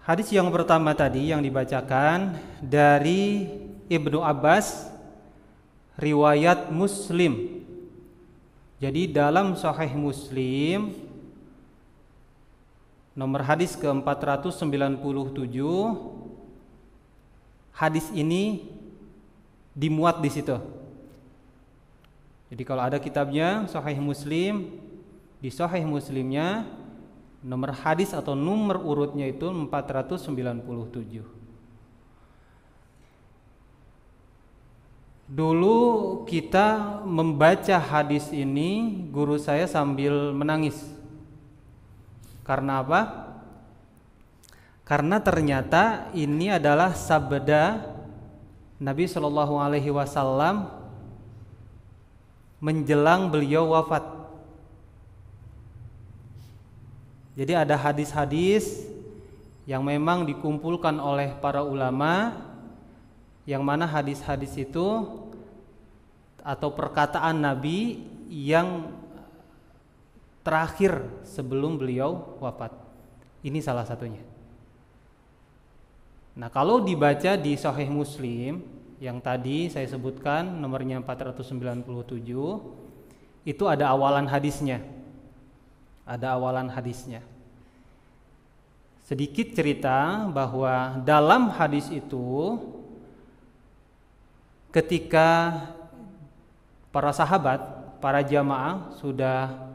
Hadis yang pertama tadi yang dibacakan dari Ibnu Abbas, riwayat Muslim. Jadi dalam Sahih Muslim nomor hadis ke-497, hadis ini dimuat di situ. Jadi kalau ada kitabnya Sahih Muslim, di Sahih Muslimnya nomor hadis atau nomor urutnya itu 497. Dulu kita membaca hadis ini, guru saya sambil menangis. Karena apa? Karena ternyata ini adalah sabda Nabi Shallallahu Alaihi Wasallam menjelang beliau wafat. Jadi ada hadis-hadis yang memang dikumpulkan oleh para ulama, yang mana hadis-hadis itu atau perkataan Nabi yang terakhir sebelum beliau wafat. Ini salah satunya. Nah, kalau dibaca di Sahih Muslim yang tadi saya sebutkan nomornya 497, itu ada awalan hadisnya. Ada awalan hadisnya. Sedikit cerita bahwa dalam hadis itu ketika para sahabat, para jamaah sudah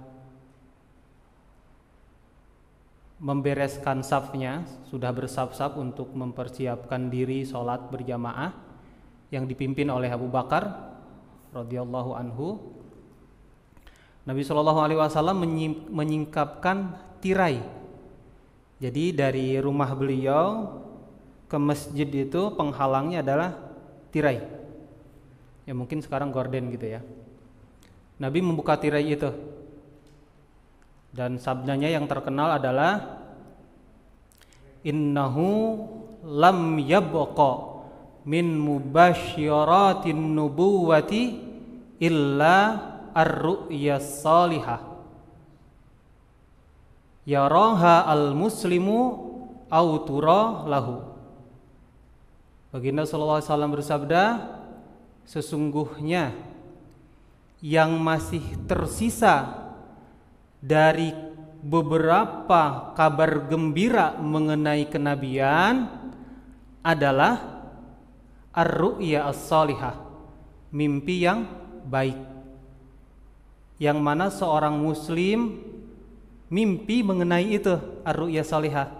membereskan safnya, sudah bersaf-saf untuk mempersiapkan diri sholat berjamaah yang dipimpin oleh Abu Bakar radhiyallahu anhu, Nabi Shallallahu Alaihi Wasallam menyingkapkan tirai. Jadi dari rumah beliau ke masjid itu penghalangnya adalah tirai. Ya mungkin sekarang gorden gitu ya. Nabi membuka tirai itu. Dan sabdanya yang terkenal adalah innahu lam yabqa min mubasyiratin nubuwati illa ar-ru'ya salihah yaraha al-muslimu au tura lahu. Baginda sallallahu alaihi wasallam bersabda, sesungguhnya yang masih tersisa dari beberapa kabar gembira mengenai kenabian adalah ar-ru'ya as-salihah, mimpi yang baik. Yang mana seorang muslim mimpi mengenai itu, ar-ru'ya salihah,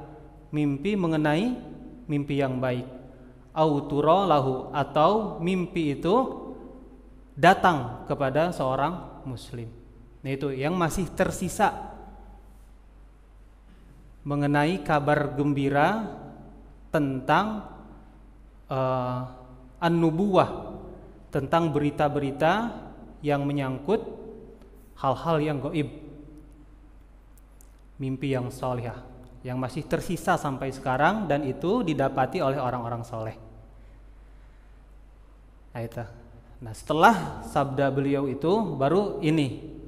mimpi mengenai mimpi yang baik. Autura lahu, atau mimpi itu datang kepada seorang muslim. Nah itu yang masih tersisa mengenai kabar gembira tentang an-nubuwah, tentang berita-berita yang menyangkut hal-hal yang gaib, mimpi yang salihah yang masih tersisa sampai sekarang, dan itu didapati oleh orang-orang soleh. Nah setelah sabda beliau itu baru ini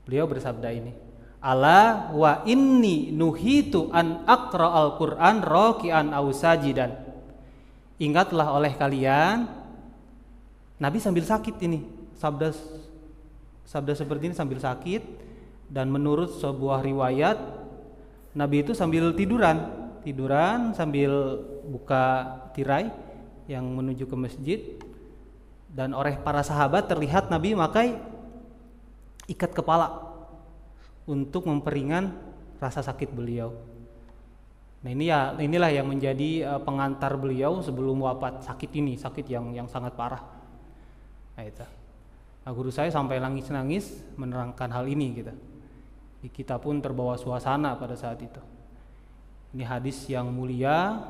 beliau bersabda ini, ala wa inni nuhitu an aqra al-Qur'an raki'an aw sajidan. Ingatlah oleh kalian, Nabi sambil sakit ini, sabda seperti ini sambil sakit, dan menurut sebuah riwayat Nabi itu sambil tiduran sambil buka tirai yang menuju ke masjid, dan oleh para sahabat terlihat Nabi memakai ikat kepala untuk memperingan rasa sakit beliau. Nah inilah yang menjadi pengantar beliau sebelum wafat, sakit yang sangat parah. Nah itu. Nah, guru saya sampai nangis-nangis menerangkan hal ini gitu. Kita pun terbawa suasana pada saat itu. Ini hadis yang mulia,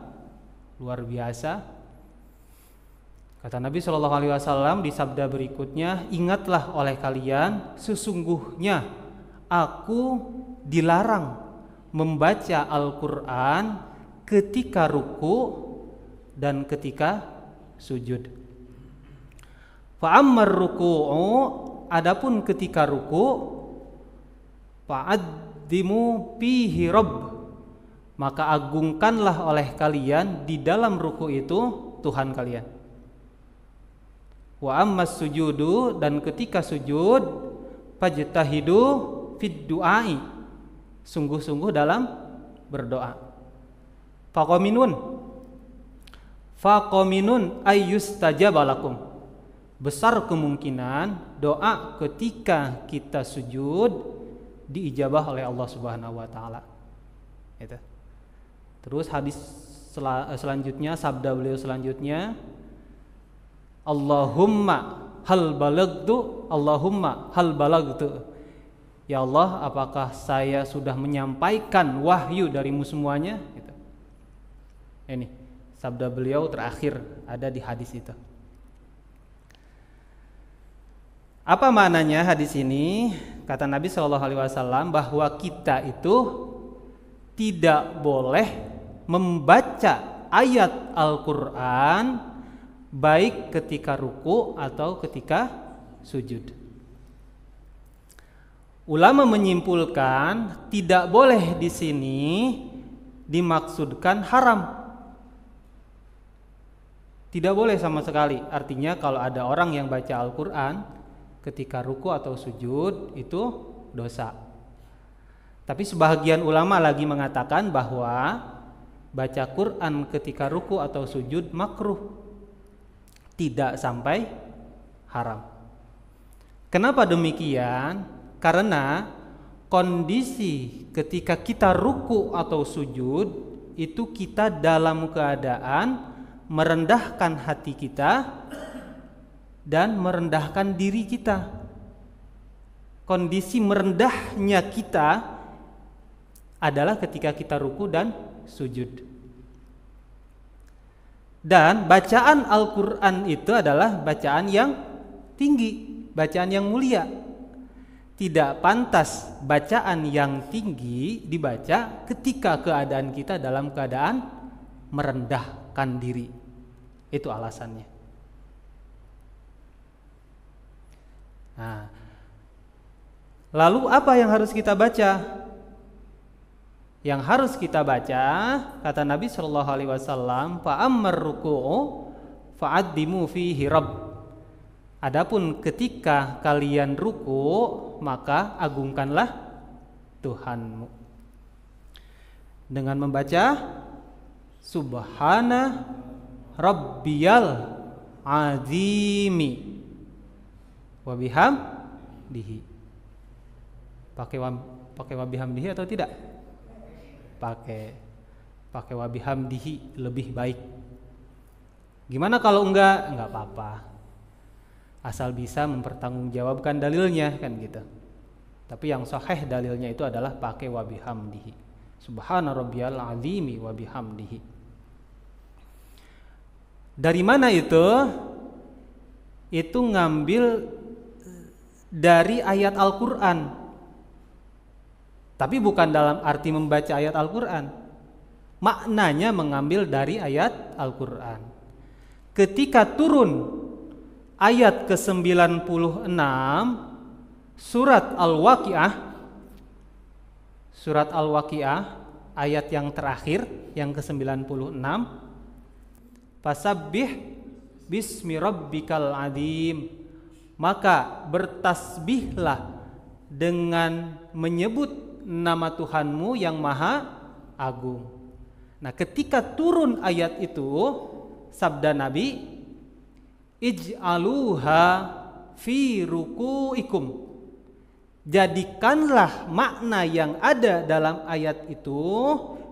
luar biasa. Kata Nabi Shallallahu Alaihi Wasallam di sabda berikutnya, ingatlah oleh kalian, sesungguhnya aku dilarang membaca Al-Quran ketika ruku dan ketika sujud. Fa'ammar ruku'u, adapun ketika ruku, fa'addimu fihi rabb, maka agungkanlah oleh kalian di dalam ruku itu Tuhan kalian. Wa ammas sujudu, dan ketika sujud, fajtahidu fid du'ai, sungguh-sungguh dalam berdoa. Faqaminun ayyustajaba lakum, besar kemungkinan doa ketika kita sujud diijabah oleh Allah Subhanahu wa taala. Itu. Terus hadis selanjutnya, sabda beliau selanjutnya, Allahumma hal balagtu. Ya Allah, apakah saya sudah menyampaikan wahyu darimu semuanya? Gitu. Ini sabda beliau terakhir ada di hadis itu. Apa maknanya hadis ini? Kata Nabi SAW bahwa kita itu tidak boleh membaca ayat Al-Quran baik ketika ruku atau ketika sujud. Ulama menyimpulkan tidak boleh di sini dimaksudkan haram. Tidak boleh sama sekali. Artinya kalau ada orang yang baca Al-Quran ketika ruku atau sujud itu dosa. Tapi sebahagian ulama lagi mengatakan bahwa baca Quran ketika ruku atau sujud makruh, tidak sampai haram. Kenapa demikian? Karena kondisi ketika kita ruku atau sujud itu kita dalam keadaan merendahkan hati kita dan merendahkan diri kita. Kondisi merendahnya kita adalah ketika kita ruku dan sujud. Dan bacaan Al-Quran itu adalah bacaan yang tinggi, bacaan yang mulia. Tidak pantas bacaan yang tinggi dibaca ketika keadaan kita dalam keadaan merendahkan diri. Itu alasannya. Nah, lalu apa yang harus kita baca? Yang harus kita baca, kata Nabi SAW, fa'ammar ruku'u fa'addimu fihi rabb. Adapun ketika kalian ruku, maka agungkanlah Tuhanmu dengan membaca Subhana Rabbiyal Azimi wa bihamdihi. Pakai wa bihamdihi atau tidak? Pakai wa bihamdihi lebih baik. Gimana kalau enggak? Enggak apa-apa. Asal bisa mempertanggungjawabkan dalilnya, kan gitu. Tapi yang sahih dalilnya itu adalah pakai wa bihamdihi. Subhana rabbiyal azimi wa bihamdihi. Dari mana itu? Itu ngambil dari ayat Al-Qur'an. Tapi bukan dalam arti membaca ayat Al-Qur'an. Maknanya mengambil dari ayat Al-Qur'an. Ketika turun ayat ke-96 surat Al-Waqi'ah, surat Al-Waqi'ah ayat yang terakhir yang ke-96, fasabbih bismi rabbikal adzim, maka bertasbihlah dengan menyebut nama Tuhanmu yang maha agung. Nah, ketika turun ayat itu, sabda Nabi, ij'aluha fi ruku'ikum, jadikanlah makna yang ada dalam ayat itu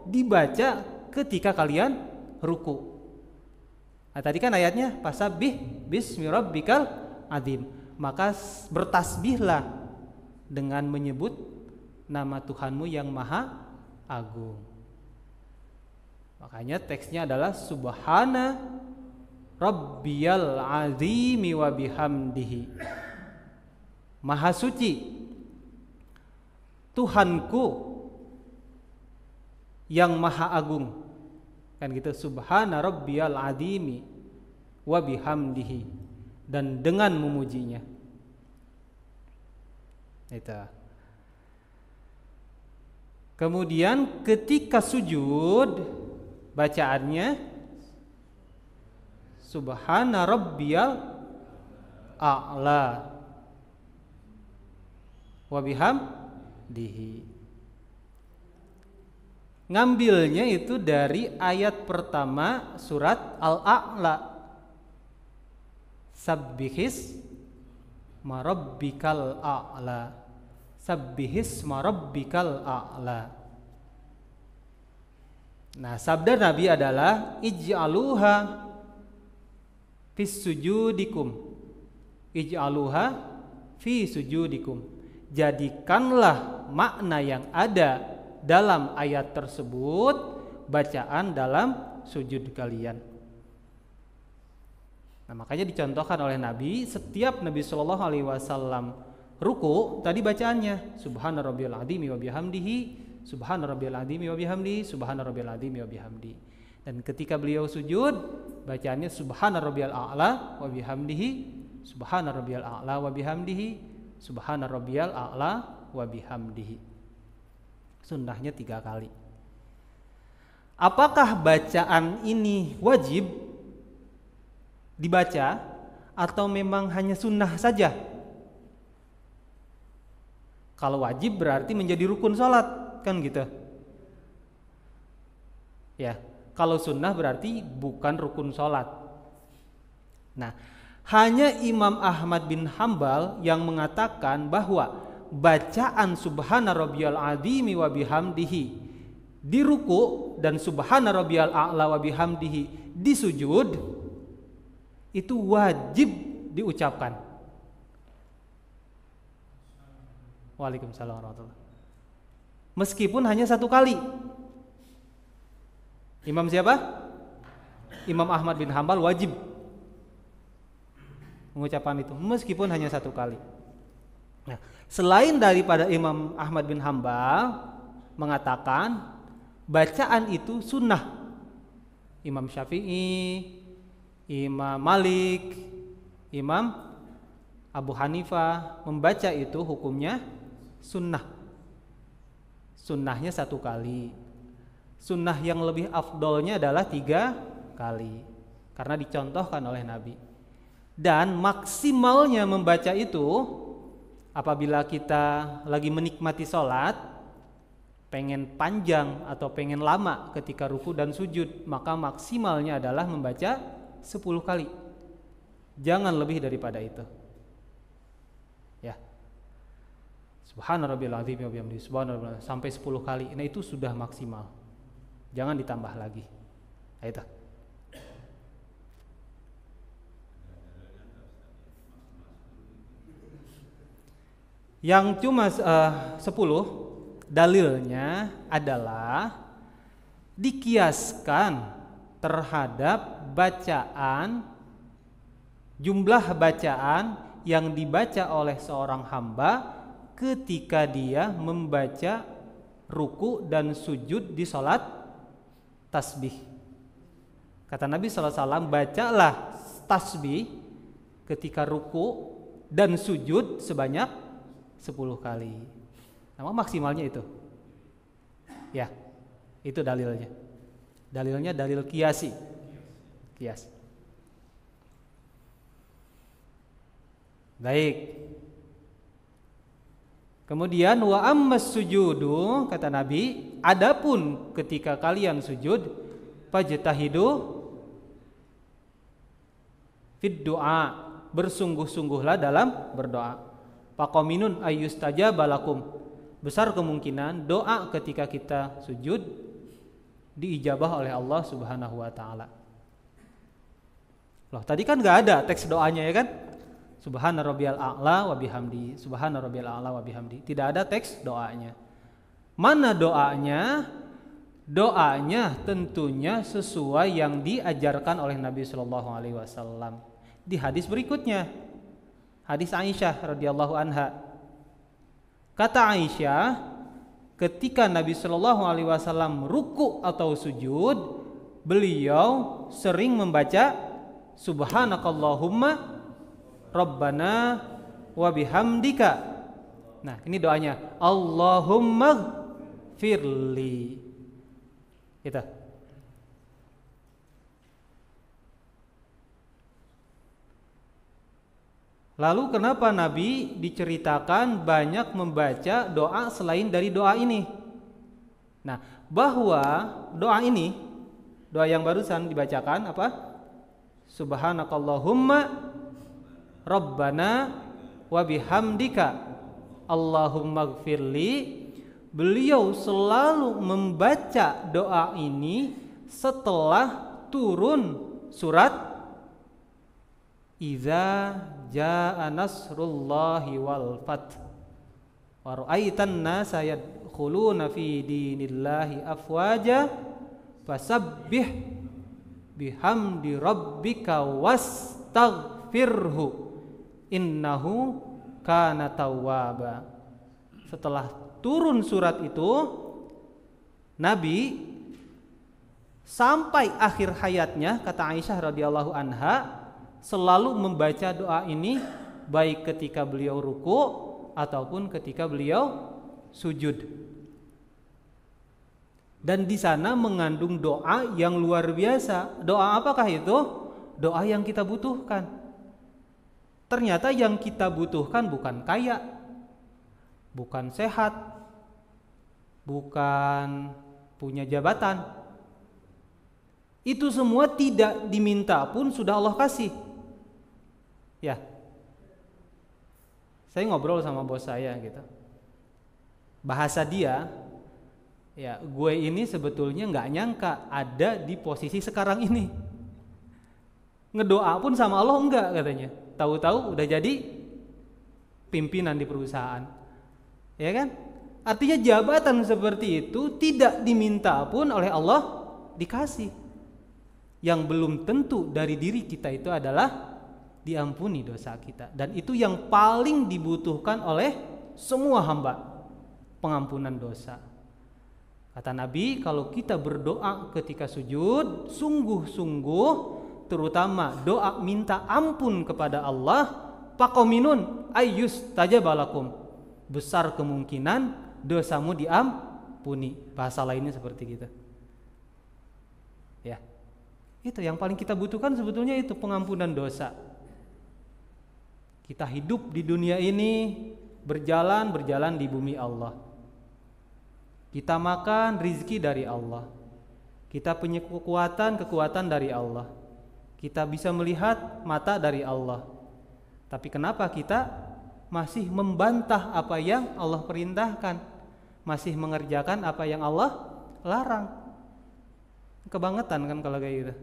dibaca ketika kalian ruku. Nah, tadi kan ayatnya fasabbih bismi rabbikal adzim, maka bertasbihlah dengan menyebut nama Tuhanmu yang maha agung. Makanya teksnya adalah Subhana Rabbiyal azimi wa bihamdihi. Maha suci Tuhanku yang maha agung. Kan gitu, Subhana Rabbiyal azimi wa bihamdihi, dan dengan memujinya. Itu. Kemudian ketika sujud bacaannya Subhana rabbiyal a'la wa bihamdihi. Ngambilnya itu dari ayat pertama surat Al-A'la. Sabbihis marabbikal a'la. Sabbihis marabbikal a'la. Nah, sabda Nabi adalah ij'aluha fis sujudikum. Ij'aluha fi sujudikum. Jadikanlah makna yang ada dalam ayat tersebut bacaan dalam sujud kalian. Nah, makanya dicontohkan oleh Nabi, setiap Nabi Shallallahu Alaihi Wasallam ruku, tadi bacaannya Subhana rabbiyal azimi wa bihamdihi, Subhana rabbiyal azimi wa bihamdihi, Subhana rabbiyal azimi wa bihamdihi. Dan ketika beliau sujud, bacaannya Subhana rabbiyal a'la wa bihamdihi, Subhana rabbiyal a'la wa bihamdihi, Subhana rabbiyal a'la wa bihamdihi. Sunnahnya 3 kali. Apakah bacaan ini wajib dibaca atau memang hanya sunnah saja? Kalau wajib berarti menjadi rukun sholat, kan gitu. Ya, kalau sunnah berarti bukan rukun sholat. Nah, hanya Imam Ahmad bin Hambal yang mengatakan bahwa bacaan Subhana rabbiyal azimi wa bihamdihi di ruku dan Subhana rabbiyal a'la wa bihamdihi di sujud itu wajib diucapkan. Waalaikumsalam warahmatullahi. Meskipun hanya 1 kali. Imam siapa? Imam Ahmad bin Hambal wajib mengucapkan itu meskipun hanya 1 kali. Nah, selain daripada Imam Ahmad bin Hambal mengatakan bacaan itu sunnah, Imam Syafi'i, Imam Malik, Imam Abu Hanifah membaca itu hukumnya sunnah. Sunnahnya 1 kali. Sunnah yang lebih afdolnya adalah 3 kali karena dicontohkan oleh Nabi. Dan maksimalnya membaca itu apabila kita lagi menikmati sholat, pengen panjang atau pengen lama ketika ruku dan sujud, maka maksimalnya adalah membaca 10 kali. Jangan lebih daripada itu. Ya. Subhana rabbiyal azim wa bihamdihi, subhana rabbiyal sampai 10 kali. Nah, itu sudah maksimal. Jangan ditambah lagi. Nah, itu. Yang cuma 10 dalilnya adalah dikiaskan terhadap bacaan, jumlah bacaan yang dibaca oleh seorang hamba ketika dia membaca ruku dan sujud di sholat tasbih. Kata Nabi SAW, bacalah tasbih ketika ruku dan sujud sebanyak 10 kali. Nama maksimalnya itu. Ya, itu dalilnya. Dalilnya dalil kiasi. Kias. Baik. Kemudian wa ammas sujudu, kata Nabi, adapun ketika kalian sujud, fajtahidu fid du'a, bersungguh-sungguhlah dalam berdoa. Faqaminun ayyustajaba lakum, besar kemungkinan doa ketika kita sujud diijabah oleh Allah Subhanahu wa taala. Loh, tadi kan enggak ada teks doanya, ya kan? Subhana rabbiyal a'la wa bihamdi, Subhana rabbiyal a'la wa bihamdi. Tidak ada teks doanya. Mana doanya? Doanya tentunya sesuai yang diajarkan oleh Nabi Shallallahu Alaihi Wasallam di hadis berikutnya, hadis Aisyah radhiyallahu anha. Kata Aisyah, ketika Nabi Shallallahu Alaihi Wasallam ruku atau sujud, beliau sering membaca Subhanakallahumma Rabbana wa bihamdika. Nah, ini doanya. Allahumma firli. Gitu. Lalu kenapa Nabi diceritakan banyak membaca doa selain dari doa ini? Nah, bahwa doa ini, doa yang barusan dibacakan apa? Subhanakallahumma Rabbana wa bihamdika Allahumma gfirli. Beliau selalu membaca doa ini setelah turun surat Iza jaa nasrullahi wal fath wa ra'aitan nasa yadkhuluna fi dinillahi afwaja fasabbih bihamdi rabbika wastaghfirhu innahu kana tawwaba. Setelah turun surat itu, Nabi sampai akhir hayatnya, kata Aisyah radhiyallahu anha, selalu membaca doa ini baik ketika beliau ruku ataupun ketika beliau sujud. Dan di sana mengandung doa yang luar biasa. Doa apakah itu? Doa yang kita butuhkan. Ternyata yang kita butuhkan bukan kaya, bukan sehat, bukan punya jabatan. Itu semua tidak diminta pun sudah Allah kasih. Ya, saya ngobrol sama bos saya gitu. Bahasa dia, ya gue ini sebetulnya nggak nyangka ada di posisi sekarang ini. Ngedoa pun sama Allah enggak katanya. Tahu-tahu udah jadi pimpinan di perusahaan. Ya kan? Artinya jabatan seperti itu tidak diminta pun oleh Allah dikasih. Yang belum tentu dari diri kita itu adalah diampuni dosa kita. Dan itu yang paling dibutuhkan oleh semua hamba, pengampunan dosa. Kata Nabi, kalau kita berdoa ketika sujud, sungguh-sungguh, terutama doa minta ampun kepada Allah, faqaminun ayyus tajabalakum, besar kemungkinan dosamu diampuni. Bahasa lainnya seperti gitu. Ya, itu yang paling kita butuhkan sebetulnya, itu pengampunan dosa. Kita hidup di dunia ini, berjalan di bumi Allah. Kita makan rizki dari Allah. Kita punya kekuatan dari Allah. Kita bisa melihat mata dari Allah. Tapi kenapa kita masih membantah apa yang Allah perintahkan, masih mengerjakan apa yang Allah larang? Kebangetan kan kalau kayak gitu.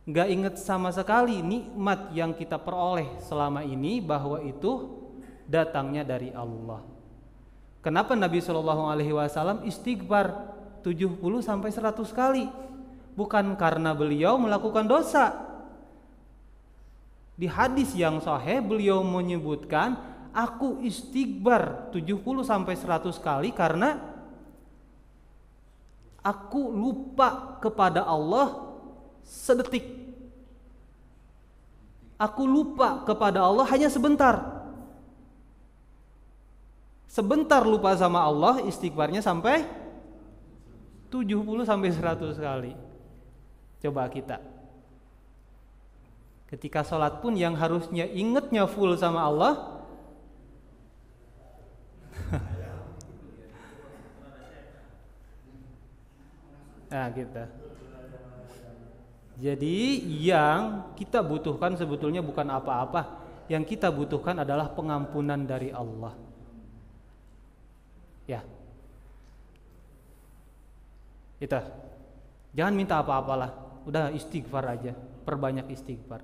Gak ingat sama sekali nikmat yang kita peroleh selama ini, bahwa itu datangnya dari Allah. Kenapa Nabi SAW istighfar 70-100 kali? Bukan karena beliau melakukan dosa. Di hadis yang sahih beliau menyebutkan, aku istighfar 70-100 kali karena aku lupa kepada Allah sedetik. Aku lupa kepada Allah hanya sebentar. Sebentar lupa sama Allah, istighfarnya sampai 70-100 kali. Coba kita, ketika sholat pun yang harusnya ingetnya full sama Allah, nah kita. Jadi yang kita butuhkan sebetulnya bukan apa-apa. Yang kita butuhkan adalah pengampunan dari Allah. Ya. Itu. Jangan minta apa-apalah. Udah istighfar aja, perbanyak istighfar.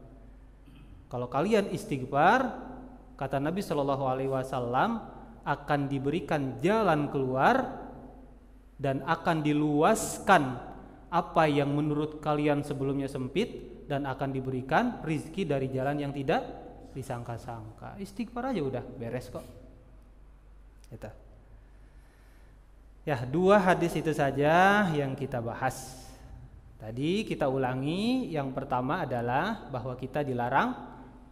Kalau kalian istighfar, kata Nabi SAW, akan diberikan jalan keluar dan akan diluaskan apa yang menurut kalian sebelumnya sempit, dan akan diberikan rizki dari jalan yang tidak disangka-sangka. Istighfar aja udah beres kok. Itu. Ya, 2 hadis itu saja yang kita bahas. Tadi kita ulangi, yang pertama adalah bahwa kita dilarang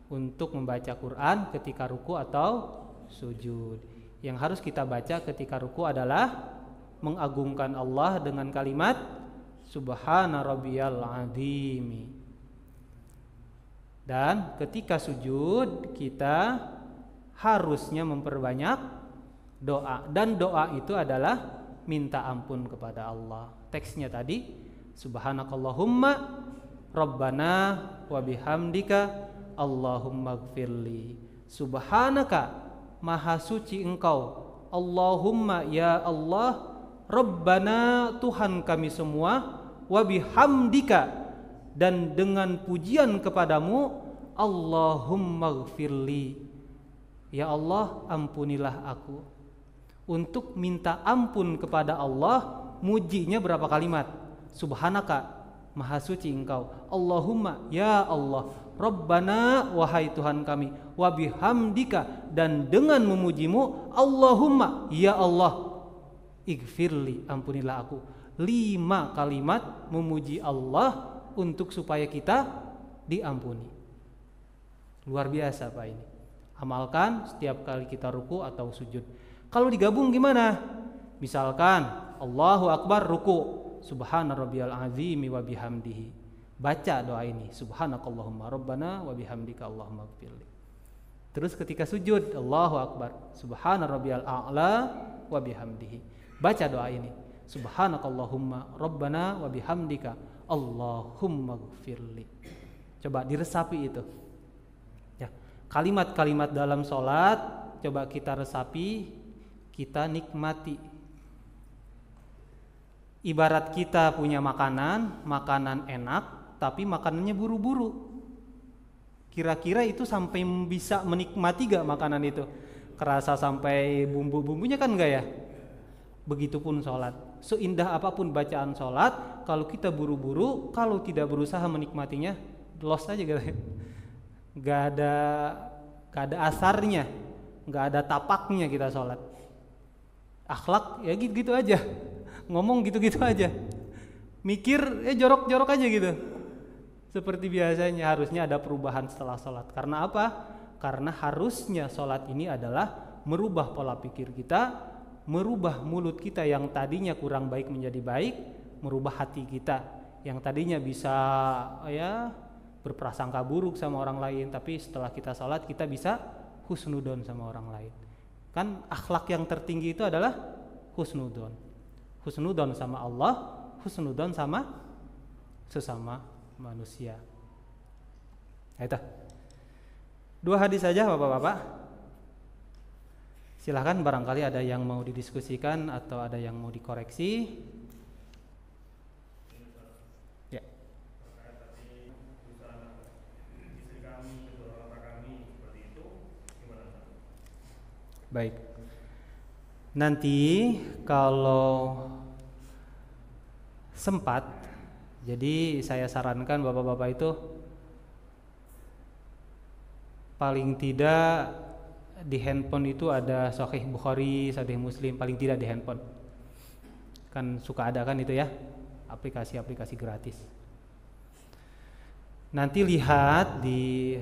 untuk membaca Quran ketika ruku atau sujud. Yang harus kita baca ketika ruku adalah mengagungkan Allah dengan kalimat Subhana rabbiyal azim. Dan ketika sujud kita harusnya memperbanyak doa, dan doa itu adalah minta ampun kepada Allah. Teksnya tadi Subhanakallahumma Rabbana wa bihamdika Allahumma gfirli. Subhanaka, maha suci engkau, Allahumma, ya Allah, Rabbana, Tuhan kami semua, wa bihamdika, dan dengan pujian kepadamu, Allahumma gfirli, ya Allah ampunilah aku. Untuk minta ampun kepada Allah, mujinya berapa kalimat? Subhanaka, maha suci engkau, Allahumma, ya Allah, Rabbana, wahai Tuhan kami, wa bihamdika, dan dengan memujimu, Allahumma, ya Allah, ighfirli, ampunilah aku. 5 kalimat memuji Allah untuk supaya kita diampuni. Luar biasa Pak ini. Amalkan setiap kali kita ruku atau sujud. Kalau digabung gimana? Misalkan Allahu Akbar ruku, Subhana rabbiyal azimi wa bihamdihi. Baca doa ini, Subhanakallahumma Rabbana wa bihamdika Allahumma gfirli. Terus ketika sujud, Allahu Akbar, Subhana rabbiyal a'la wa bihamdihi. Baca doa ini, Subhanakallahumma Rabbana wa bihamdika Allahumma gfirli. Coba diresapi itu. Ya, kalimat-kalimat dalam sholat coba kita resapi, kita nikmati. Ibarat kita punya makanan enak, tapi makanannya buru-buru. Kira-kira itu sampai bisa menikmati gak makanan itu? Kerasa sampai bumbu-bumbunya kan enggak ya? Begitupun sholat. Seindah apapun bacaan sholat, kalau kita buru-buru, kalau tidak berusaha menikmatinya, lost aja gitu. Gak ada asarnya, gak ada tapaknya kita sholat. Akhlak ya gitu-gitu aja, ngomong gitu-gitu aja, mikir jorok-jorok aja gitu. Seperti biasanya. Harusnya ada perubahan setelah sholat. Karena apa? Karena harusnya sholat ini adalah merubah pola pikir kita, merubah mulut kita yang tadinya kurang baik menjadi baik, merubah hati kita yang tadinya bisa berprasangka buruk sama orang lain, tapi setelah kita sholat kita bisa husnudon sama orang lain. Kan akhlak yang tertinggi itu adalah husnudon. Husnudon sama Allah, husnudon sama sesama manusia. Itu 2 hadis saja Bapak-bapak. Silahkan barangkali ada yang mau didiskusikan atau ada yang mau dikoreksi. Ya. Baik. Nanti kalau sempat, jadi saya sarankan Bapak-bapak itu paling tidak di handphone itu ada Sahih Bukhari, Sahih Muslim, paling tidak di handphone. Kan suka ada kan itu ya, aplikasi-aplikasi gratis. Nanti lihat di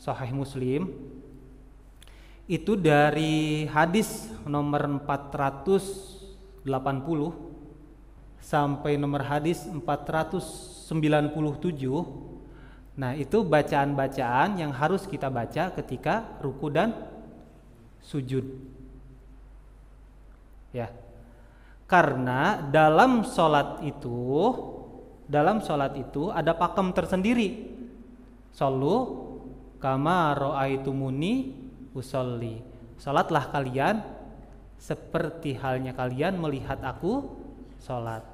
Sahih Muslim itu dari hadis nomor 480 sampai nomor hadis 497. Nah, itu bacaan-bacaan yang harus kita baca ketika ruku dan sujud. Ya. Karena dalam sholat itu ada pakem tersendiri. Shollu kama ra'aitumuni usolli. Sholatlah kalian seperti halnya kalian melihat aku sholat.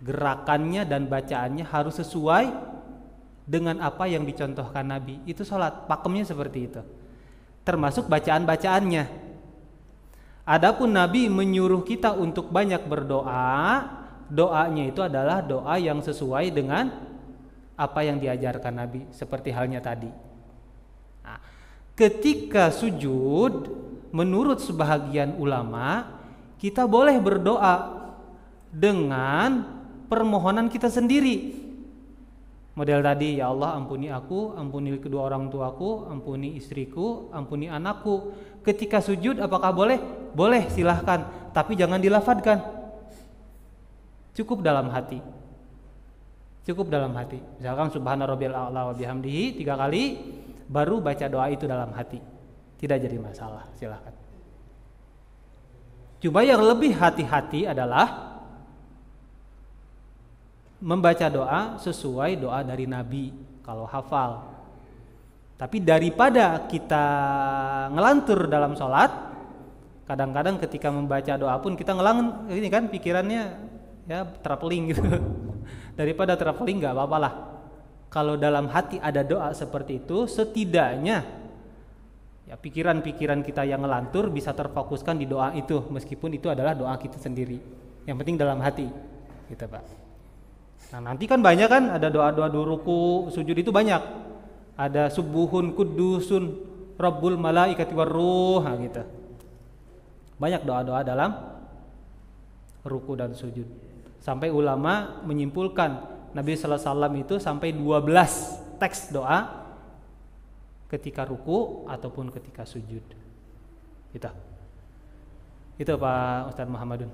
Gerakannya dan bacaannya harus sesuai dengan apa yang dicontohkan Nabi. Itu sholat, pakemnya seperti itu. Termasuk bacaan-bacaannya. Adapun Nabi menyuruh kita untuk banyak berdoa, doanya itu adalah doa yang sesuai dengan apa yang diajarkan Nabi, seperti halnya tadi. Nah, ketika sujud, menurut sebahagian ulama, kita boleh berdoa dengan permohonan kita sendiri. Model tadi, ya Allah ampuni aku, ampuni kedua orang tuaku, ampuni istriku, ampuni anakku. Ketika sujud apakah boleh? Boleh, silahkan, tapi jangan dilafadkan. Cukup dalam hati. Cukup dalam hati. Misalkan subhana rabbiyal a'la wa bihamdihi 3 kali, baru baca doa itu dalam hati. Tidak jadi masalah, silahkan. Cuma yang lebih hati-hati adalah membaca doa sesuai doa dari Nabi kalau hafal. Tapi daripada kita ngelantur dalam sholat, kadang-kadang ketika membaca doa pun kita ini kan pikirannya ya traveling gitu. Daripada traveling nggak apa-apa lah. Kalau dalam hati ada doa seperti itu, setidaknya ya pikiran-pikiran kita yang ngelantur bisa terfokuskan di doa itu, meskipun itu adalah doa kita sendiri. Yang penting dalam hati, gitu Pak. Nah nanti kan banyak kan, ada doa-doa ruku, sujud itu banyak. Ada subuhun kudusun rabbul malaikati warruh, nah gitu. Banyak doa-doa dalam ruku dan sujud. Sampai ulama menyimpulkan Nabi sallallahu alaihi wasallam itu sampai 12 teks doa ketika ruku ataupun ketika sujud. Gitu. Itu Pak Ustadz Muhammadun.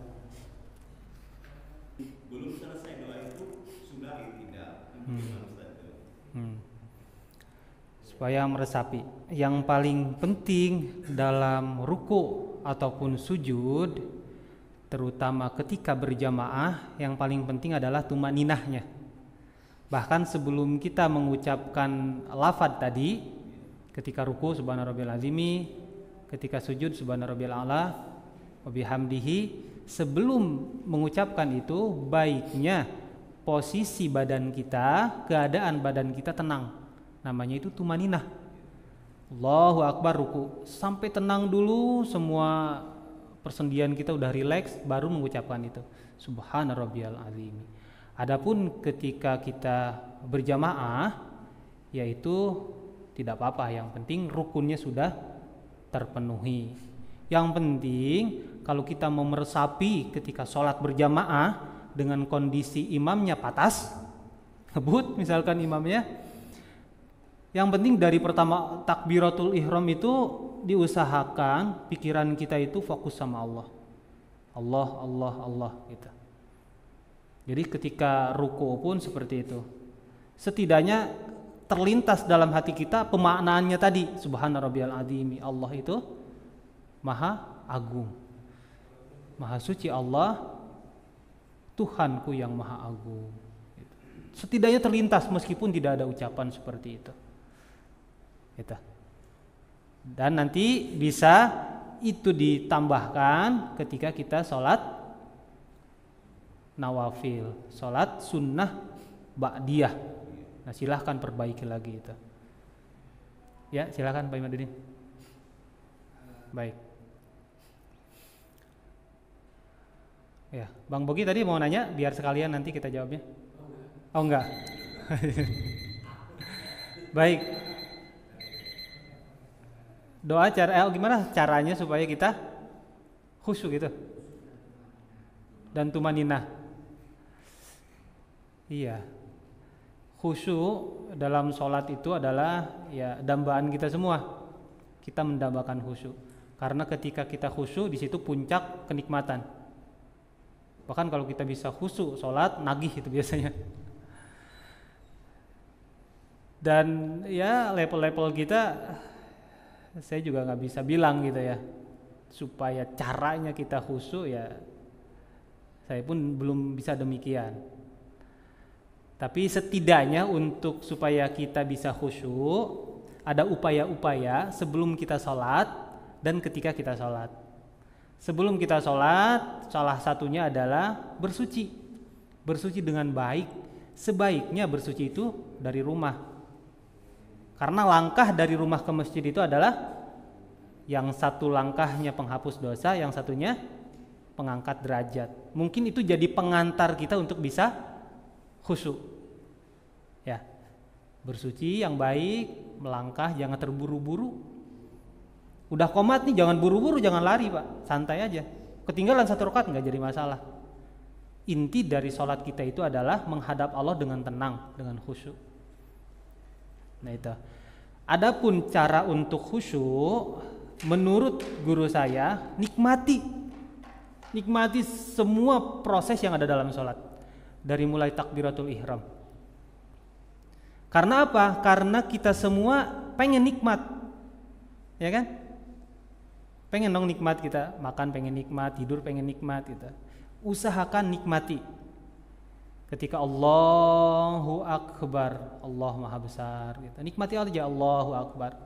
Belum selesai doa itu sudah tidak. Supaya meresapi. Yang paling penting dalam ruku ataupun sujud, terutama ketika berjamaah, yang paling penting adalah tumaninahnya. Bahkan sebelum kita mengucapkan lafadz tadi, ketika ruku subhana rabbiyal azimi, ketika sujud subhana rabbiyal a'la wa bihamdihi, sebelum mengucapkan itu baiknya posisi badan kita, keadaan badan kita tenang. Namanya itu tumaninah. Allahu akbar ruku, sampai tenang dulu, semua persendian kita udah rileks, baru mengucapkan itu subhana rabbiyal azim. Adapun ketika kita berjamaah, yaitu tidak apa-apa, yang penting rukunnya sudah terpenuhi. Yang penting kalau kita mau meresapi ketika sholat berjamaah dengan kondisi imamnya patas, ngebut misalkan imamnya, yang penting dari pertama takbiratul ihram itu diusahakan pikiran kita itu fokus sama Allah. Allah, Allah, Allah gitu. Jadi ketika ruku pun seperti itu. Setidaknya terlintas dalam hati kita pemaknaannya tadi, subhana rabbiyal azimi, Allah itu maha agung, maha suci Allah, Tuhanku yang maha agung. Setidaknya terlintas meskipun tidak ada ucapan seperti itu. Gitu. Dan nanti bisa itu ditambahkan ketika kita sholat nawafil, sholat sunnah ba'diyah. Nah silahkan perbaiki lagi itu. Ya silahkan Pak Imadudin. Baik. Ya, Bang Bogi tadi mau nanya, biar sekalian nanti kita jawabnya. Oh enggak. Baik. Doa gimana caranya supaya kita khusyuk gitu dan tumaninah. Iya, khusyuk dalam sholat itu adalah ya dambaan kita semua. Kita mendambakan khusyuk, karena ketika kita khusyuk di situ puncak kenikmatan. Bahkan kalau kita bisa khusyuk sholat, nagih itu biasanya. Dan ya level-level kita, saya juga nggak bisa bilang gitu ya, supaya caranya kita khusyuk ya, saya pun belum bisa demikian. Tapi setidaknya untuk supaya kita bisa khusyuk, ada upaya-upaya sebelum kita sholat dan ketika kita sholat. Sebelum kita sholat, salah satunya adalah bersuci. Bersuci dengan baik. Sebaiknya bersuci itu dari rumah. Karena langkah dari rumah ke masjid itu adalah yang satu langkahnya penghapus dosa, yang satunya pengangkat derajat. Mungkin itu jadi pengantar kita untuk bisa khusyuk. Ya. Bersuci yang baik, melangkah jangan terburu-buru. Udah qomat nih jangan buru-buru, jangan lari Pak, santai aja. Ketinggalan 1 rakaat nggak jadi masalah. Inti dari sholat kita itu adalah menghadap Allah dengan tenang, dengan khusyuk. Nah itu. Adapun cara untuk khusyuk, menurut guru saya, nikmati semua proses yang ada dalam sholat, dari mulai takbiratul ihram. Karena apa? Karena kita semua pengen nikmat, ya kan? Pengen dong nikmat, kita makan pengen nikmat, tidur pengen nikmat gitu. Usahakan nikmati. Ketika Allahu Akbar, Allah Maha Besar gitu. Nikmati aja Allahu Akbar.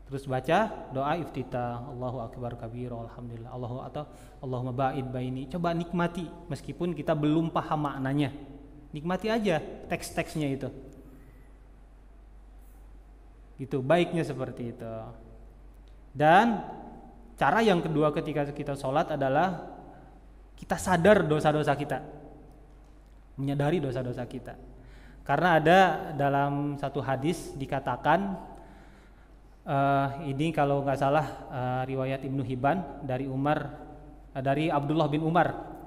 Terus baca doa iftitah, Allahu Akbar kabir, alhamdulillah, Allahumma ba'id baini. Coba nikmati meskipun kita belum paham maknanya. Nikmati aja teks-teksnya itu. Gitu, baiknya seperti itu. Dan cara yang kedua ketika kita sholat adalah kita sadar dosa-dosa kita, menyadari dosa-dosa kita. Karena ada dalam satu hadis dikatakan, ini kalau nggak salah riwayat Ibnu Hibban dari Abdullah bin Umar,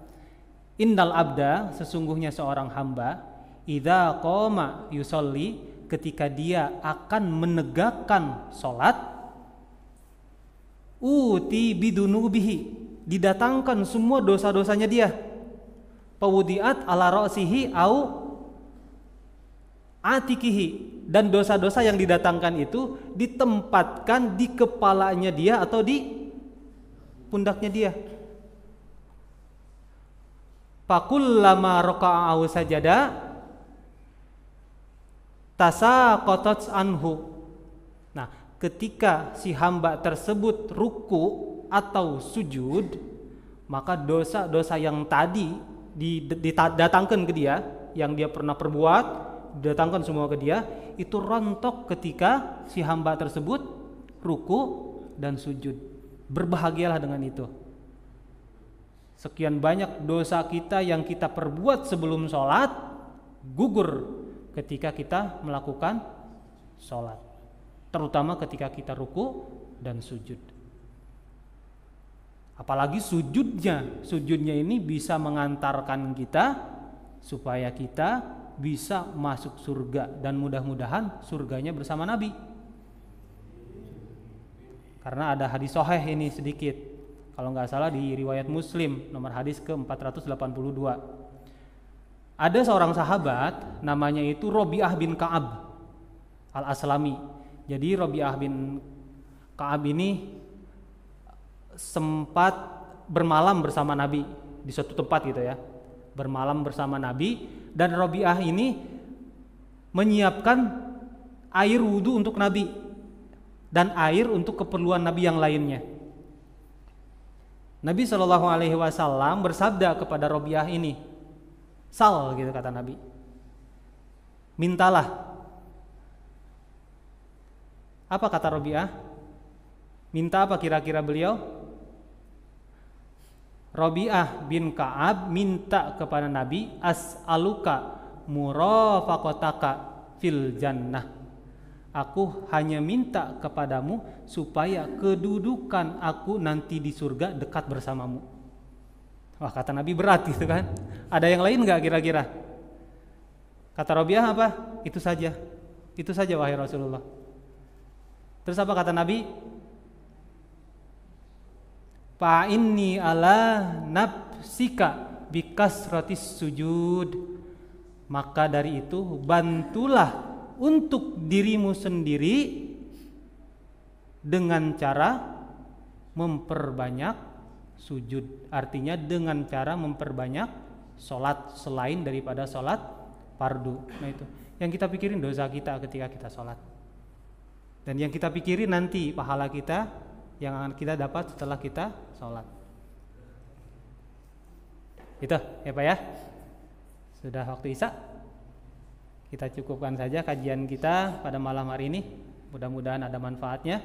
innal abda, sesungguhnya seorang hamba, idza qoma yusolli, ketika dia akan menegakkan sholat, uti bidunubihi, didatangkan semua dosa-dosanya dia, pawudiat ala ra'sihi au atikihi, dan dosa-dosa yang didatangkan itu ditempatkan di kepalanya dia atau di pundaknya dia. Fakullama raka'a aw sajada tasaqatat anhu. Nah, ketika si hamba tersebut ruku atau sujud, maka dosa-dosa yang tadi didatangkan ke dia, yang dia pernah perbuat, didatangkan semua ke dia, itu rontok ketika si hamba tersebut ruku dan sujud. Berbahagialah dengan itu. Sekian banyak dosa kita yang kita perbuat sebelum sholat gugur ketika kita melakukan sholat, terutama ketika kita ruku dan sujud. Apalagi sujudnya ini bisa mengantarkan kita supaya kita bisa masuk surga, dan mudah-mudahan surganya bersama Nabi. Karena ada hadis sahih ini sedikit, kalau nggak salah di riwayat Muslim nomor hadis ke-482. Ada seorang sahabat namanya itu Robi'ah bin Ka'ab al-Aslami. Jadi Robi'ah bin Ka'ab ini sempat bermalam bersama Nabi di suatu tempat gitu ya, bermalam bersama Nabi, dan Robi'ah ini menyiapkan air wudhu untuk Nabi dan air untuk keperluan Nabi yang lainnya. Nabi SAW bersabda kepada Robi'ah ini, sal, gitu kata Nabi, mintalah. Apa kata Robi'ah? Minta apa kira-kira beliau? Robi'ah bin Ka'ab minta kepada Nabi, as'aluka murafaqataka fil jannah. Aku hanya minta kepadamu supaya kedudukan aku nanti di surga dekat bersamamu. Wah, kata Nabi berat gitu kan. Ada yang lain enggak kira-kira? Kata Robi'ah apa? Itu saja wahai Rasulullah. Terus apa kata Nabi? Fa inni ala nafsika bikasratis sujud. Maka dari itu bantulah untuk dirimu sendiri dengan cara memperbanyak sujud. Artinya dengan cara memperbanyak sholat selain daripada sholat fardu. Nah itu yang kita pikirin, dosa kita ketika kita sholat, dan yang kita pikirin nanti pahala kita yang akan kita dapat setelah kita sholat. Itu ya Pak ya. Sudah waktu Isya, kita cukupkan saja kajian kita pada malam hari ini. Mudah-mudahan ada manfaatnya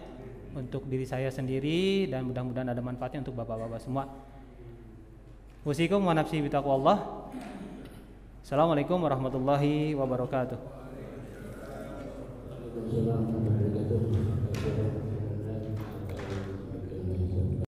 untuk diri saya sendiri, dan mudah-mudahan ada manfaatnya untuk bapak-bapak semua. Usikum wa nafsi bitaqwallah. Assalamualaikum warahmatullahi wabarakatuh.